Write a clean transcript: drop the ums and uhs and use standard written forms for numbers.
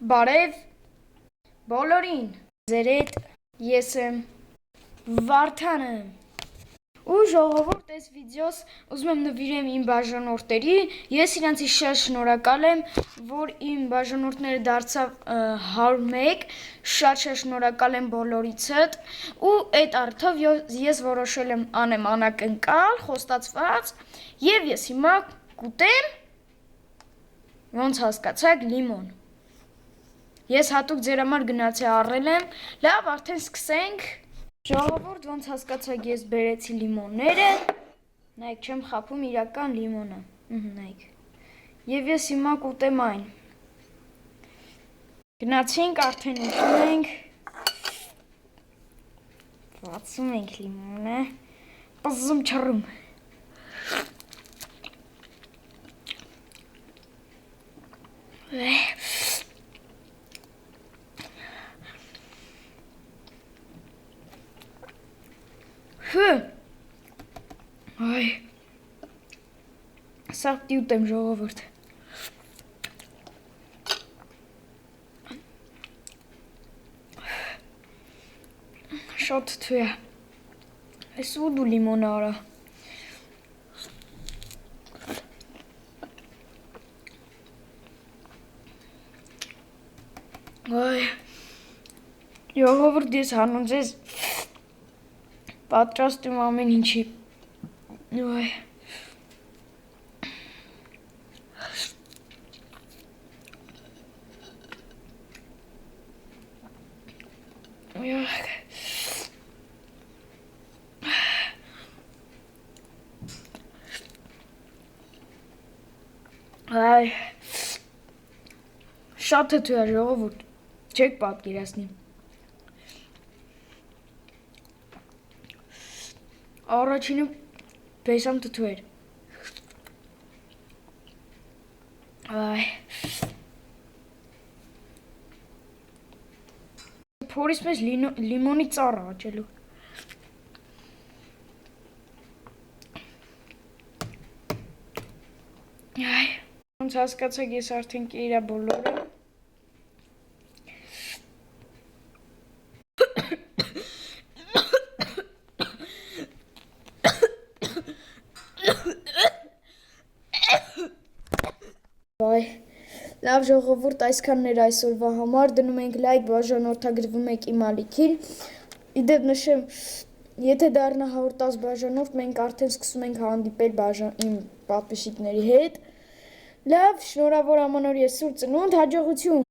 Բարև բոլորին, ձեր հետ ես եմ Վարդանը ու ժողովուրդ այս վիդեոս ուզում եմ նվիրեմ իմ բաժանորդների, ես իրանցից շատ շնորհակալ եմ, որ իմ բաժանորդները դարձավ 101, շատ շնորհակալ եմ բոլորիցդ ու այդ առթով ես որոշել եմ անեմ անակնկալ, խոստացված եւ ես հիմա կուտեմ, ոնց հասկացաք, լիմոն։ Ես հատուկ ձեր համար գնացի առել եմ, լավ, արդեն սկսենք, ժողովուրդ, ոնց հասկացաք, ես բերեցի լիմոնները, նայք, չեմ խաբում իրական լիմոնը, նայք, և ես հիմա կուտեմ այն, գնացինք, արդեն ուտում ենք, բացում ենք լիմոնը, պզում չռում, Այ, սաղ պիտի ուտեմ ժողովուրդ, շատ թույ է, այս ու դու լիմոնը արա, այ, ժողովուրդ ես հանուն ձեզ պատրաստ եմ ամեն ինչի, այ, այ, շատ թթու է ժողովուրդ, չեք պատկերացնի, առաջինը բեսամ թթու էր, այ, փորից մեզ լիմոնի ծառը աճելու, այ, ոնց հասկացեք ես արդեն կերա բոլորը, այ, լավ ժողովուրդ այսքանն էր այսօրվա համար, դնում ենք լայք, բաժանորդագրվում եք իմ ալիքին, իդեպ նշեմ, եթե դառնա 110 բաժանորդ, մենք արդեն սկսում ենք հանդիպել իմ պատվիսիկների հետ, լավ, շնորհավոր ամանոր ես սուրբ ծնունդ, հաջողություն։